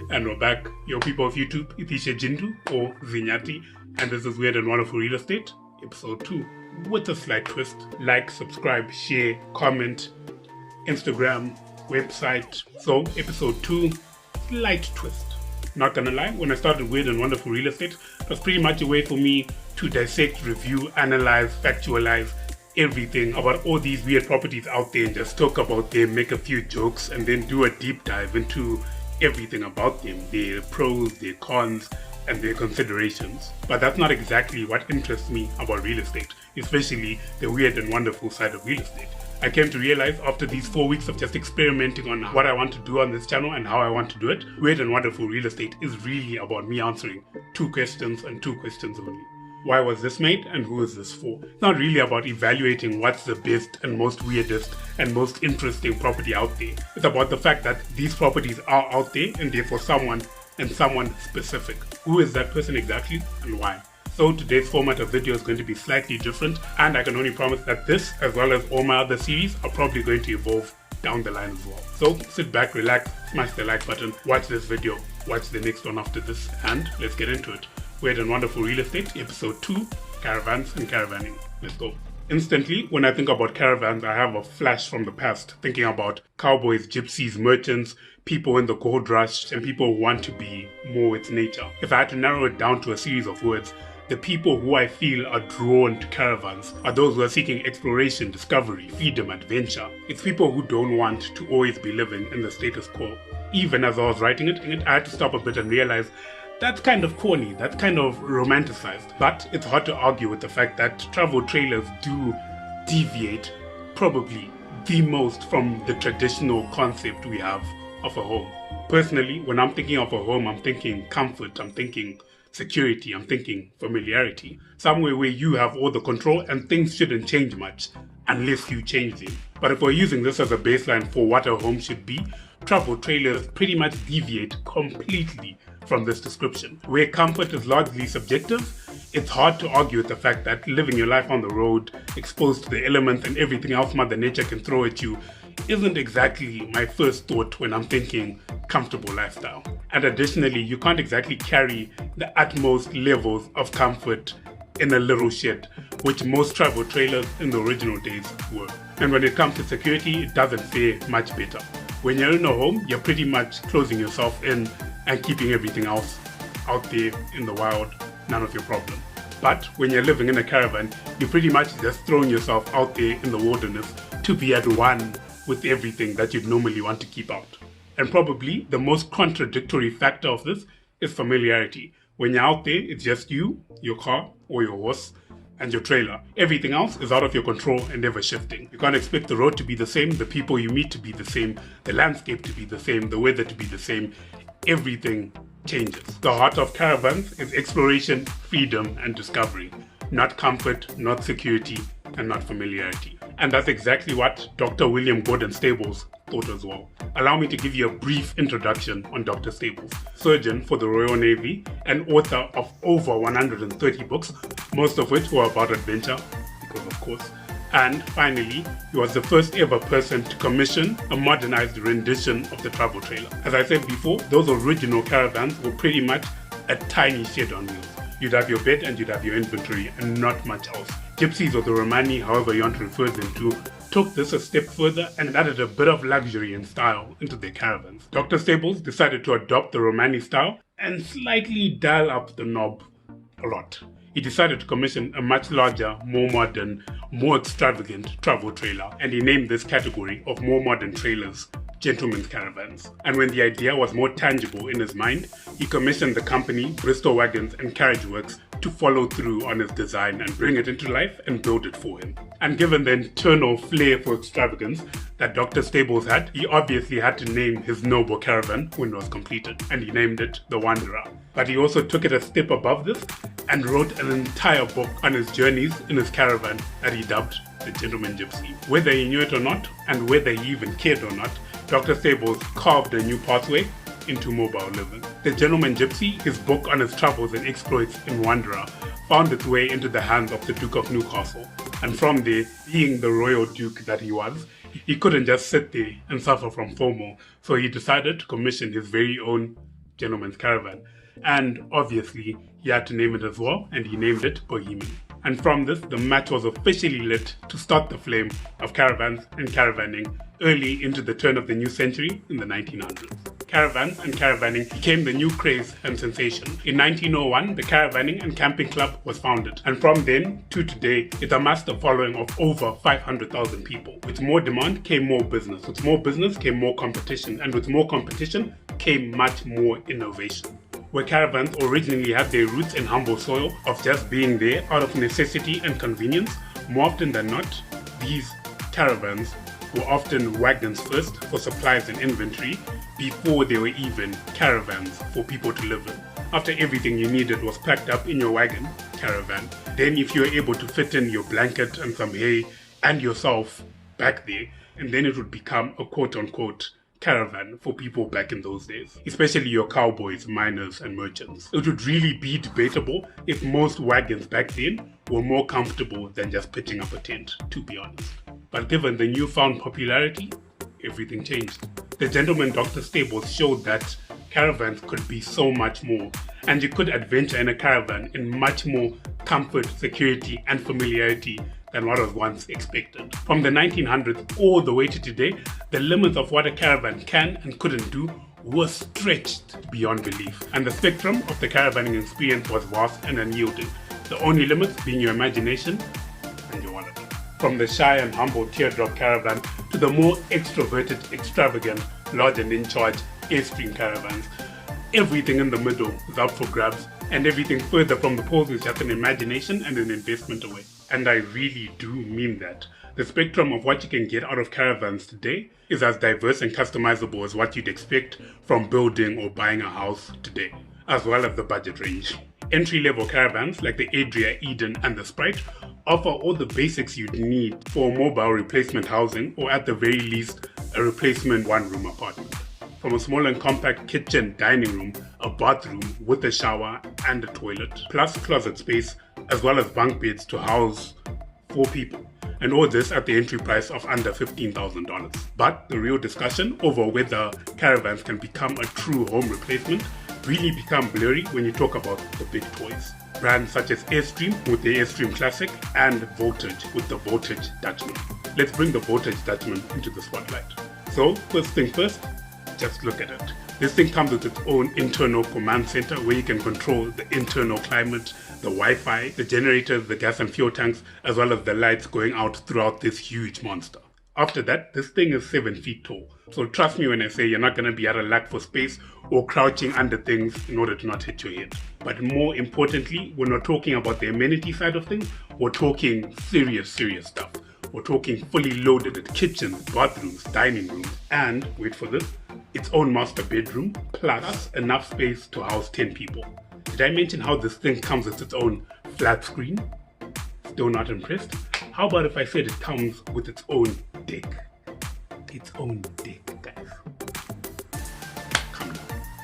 And we're back. Yo, people of YouTube, Itisha Jindu or Zinyati, and this is Weird and Wonderful Real Estate, Episode 2, with a slight twist. Like, subscribe, share, comment, Instagram, website. So, Episode 2, slight twist. Not gonna lie, when I started Weird and Wonderful Real Estate, it was pretty much a way for me to dissect, review, analyze, factualize everything about all these weird properties out there and just talk about them, make a few jokes, and then do a deep dive into everything about them, their pros, their cons, and their considerations. But that's not exactly what interests me about real estate, especially the weird and wonderful side of real estate. I came to realize after these 4 weeks of just experimenting on what I want to do on this channel and how I want to do it, Weird and Wonderful Real Estate is really about me answering 2 questions and 2 questions only. Why was this made and who is this for? It's not really about evaluating what's the best and most weirdest and most interesting property out there. It's about the fact that these properties are out there and they're for someone and someone specific. Who is that person exactly and why? So today's format of video is going to be slightly different, and I can only promise that this, as well as all my other series, are probably going to evolve down the line as well. So sit back, relax, smash the like button, watch this video, watch the next one after this, and let's get into it. Weird and Wonderful Real Estate, Episode 2, Caravans and Caravanning. Let's go. Instantly, when I think about caravans, I have a flash from the past, thinking about cowboys, gypsies, merchants, people in the gold rush, and people who want to be more with nature. If I had to narrow it down to a series of words, the people who I feel are drawn to caravans are those who are seeking exploration, discovery, freedom, adventure. It's people who don't want to always be living in the status quo. Even as I was writing it, I had to stop a bit and realize that's kind of corny, that's kind of romanticized. But it's hard to argue with the fact that travel trailers do deviate probably the most from the traditional concept we have of a home. Personally, when I'm thinking of a home, I'm thinking comfort, I'm thinking security, I'm thinking familiarity. Somewhere where you have all the control and things shouldn't change much unless you change them. But if we're using this as a baseline for what a home should be, travel trailers pretty much deviate completely from this description. Where comfort is largely subjective, it's hard to argue with the fact that living your life on the road, exposed to the elements and everything else Mother Nature can throw at you, isn't exactly my first thought when I'm thinking comfortable lifestyle. And additionally, you can't exactly carry the utmost levels of comfort in a little shed, which most travel trailers in the original days were. And when it comes to security, it doesn't fare much better. When you're in a home, you're pretty much closing yourself in and keeping everything else out there in the wild, none of your problem. But when you're living in a caravan, you're pretty much just throwing yourself out there in the wilderness to be at one with everything that you'd normally want to keep out. And probably the most contradictory factor of this is familiarity. When you're out there, it's just you, your car, or your horse, and your trailer. Everything else is out of your control and ever shifting. You can't expect the road to be the same, the people you meet to be the same, the landscape to be the same, the weather to be the same. Everything changes. The heart of caravans is exploration, freedom, and discovery. Not comfort, not security, and not familiarity. And that's exactly what Dr. William Gordon Stables thought as well. Allow me to give you a brief introduction on Dr. Stables. Surgeon for the Royal Navy and author of over 130 books, most of which were about adventure, because of course. And finally, he was the first ever person to commission a modernized rendition of the travel trailer. As I said before, those original caravans were pretty much a tiny shed on wheels. You'd have your bed and you'd have your inventory and not much else. Gypsies or the Romani, however you want to refer them to, took this a step further and added a bit of luxury and style into their caravans. Dr. Stables decided to adopt the Romani style and slightly dial up the knob a lot. He decided to commission a much larger, more modern, more extravagant travel trailer, and he named this category of more modern trailers gentlemen's caravans. And when the idea was more tangible in his mind, he commissioned the company Bristol Wagons and Carriage Works to follow through on his design and bring it into life and build it for him. And given the internal flair for extravagance that Dr. Stables had, he obviously had to name his noble caravan when it was completed, and he named it the Wanderer. But he also took it a step above this and wrote an entire book on his journeys in his caravan that he dubbed the Gentleman Gypsy. Whether he knew it or not, and whether he even cared or not, Dr. Stables carved a new pathway into mobile living. The Gentleman Gypsy, his book on his travels and exploits in Wanderer, found its way into the hands of the Duke of Newcastle. And from there, being the royal duke that he was, he couldn't just sit there and suffer from FOMO, so he decided to commission his very own gentleman's caravan. And obviously, he had to name it as well, and he named it Bohemian. And from this, the match was officially lit to start the flame of caravans and caravanning early into the turn of the new century in the 1900s. Caravans and caravanning became the new craze and sensation. In 1901, the Caravanning and Camping Club was founded, and from then to today, it amassed a following of over 500,000 people. With more demand came more business. With more business came more competition, and with more competition came much more innovation. Where caravans originally had their roots in humble soil of just being there out of necessity and convenience, more often than not, these caravans were often wagons first for supplies and inventory before they were even caravans for people to live in. After everything you needed was packed up in your wagon, caravan, then if you were able to fit in your blanket and some hay and yourself back there, and then it would become a quote-unquote caravan for people back in those days, especially your cowboys, miners and merchants. It would really be debatable if most wagons back then were more comfortable than just pitching up a tent, to be honest. But given the newfound popularity, everything changed. The Gentleman Doctor stables showed that caravans could be so much more, and you could adventure in a caravan in much more comfort, security and familiarity than what was once expected. From the 1900s all the way to today, the limits of what a caravan can and couldn't do were stretched beyond belief, and the spectrum of the caravanning experience was vast and unyielding, the only limits being your imagination and your wallet. From the shy and humble teardrop caravan to the more extroverted, extravagant, large and in charge Airstream caravans, everything in the middle is up for grabs, and everything further from the poles is just an imagination and an investment away. And I really do mean that. The spectrum of what you can get out of caravans today is as diverse and customizable as what you'd expect from building or buying a house today, as well as the budget range. Entry-level caravans like the Adria, Eden and the Sprite offer all the basics you'd need for mobile replacement housing, or at the very least, a replacement one-room apartment. From a small and compact kitchen, dining room, a bathroom with a shower and a toilet, plus closet space, as well as bunk beds to house 4 people. And all this at the entry price of under $15,000. But the real discussion over whether caravans can become a true home replacement really become blurry when you talk about the big toys. Brands such as Airstream with the Airstream Classic and Voltage with the Voltage Dutchman. Let's bring the Voltage Dutchman into the spotlight. So first thing first, just look at it. This thing comes with its own internal command center where you can control the internal climate, the Wi-Fi, the generators, the gas and fuel tanks, as well as the lights going out throughout this huge monster. After that, this thing is 7 feet tall. So trust me when I say you're not going to be at a lack for space or crouching under things in order to not hit your head. But more importantly, we're not talking about the amenity side of things, we're talking serious stuff. We're talking fully loaded kitchens, bathrooms, dining rooms, and, wait for this, its own master bedroom, plus enough space to house 10 people. Did I mention how this thing comes with its own flat screen? Still not impressed? How about if I said it comes with its own deck? Its own deck, guys. Come on.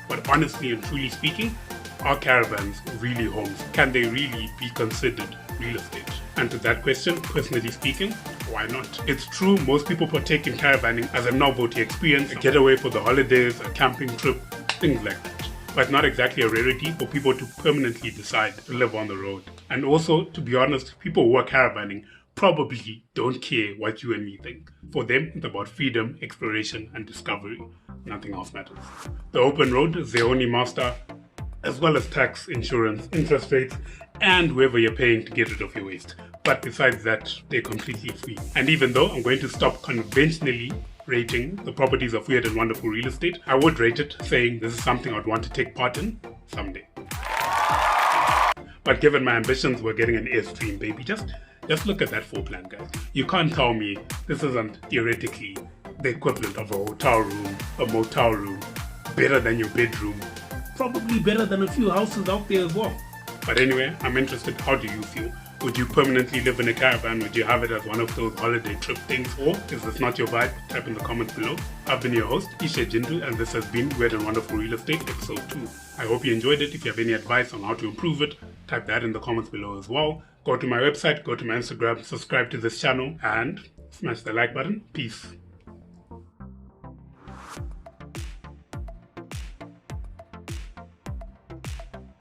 But honestly and truly speaking, are caravans really homes? Can they really be considered real estate? And to that question, personally speaking, why not? It's true, most people partake in caravanning as a novelty experience, a getaway for the holidays, a camping trip, things like that. But not exactly a rarity for people to permanently decide to live on the road. And also, to be honest, people who are caravanning probably don't care what you and me think. For them, it's about freedom, exploration, and discovery. Nothing else matters. The open road is their only master, as well as tax, insurance, interest rates, and whoever you're paying to get rid of your waste. But besides that, they're completely free. And even though I'm going to stop conventionally rating the properties of weird and wonderful real estate, I would rate it saying this is something I'd want to take part in someday. But given my ambitions, we're getting an Airstream, baby. Just look at that floor plan, guys. You can't tell me this isn't theoretically the equivalent of a hotel room, a motel room, better than your bedroom, probably better than a few houses out there as well. But anyway, I'm interested, how do you feel? Would you permanently live in a caravan? Would you have it as one of those holiday trip things? Or is this not your vibe? Type in the comments below. I've been your host, Ishe Jindu, and this has been Weird and Wonderful Real Estate Episode 2. I hope you enjoyed it. If you have any advice on how to improve it, type that in the comments below as well. Go to my website, go to my Instagram, subscribe to this channel, and smash the like button. Peace.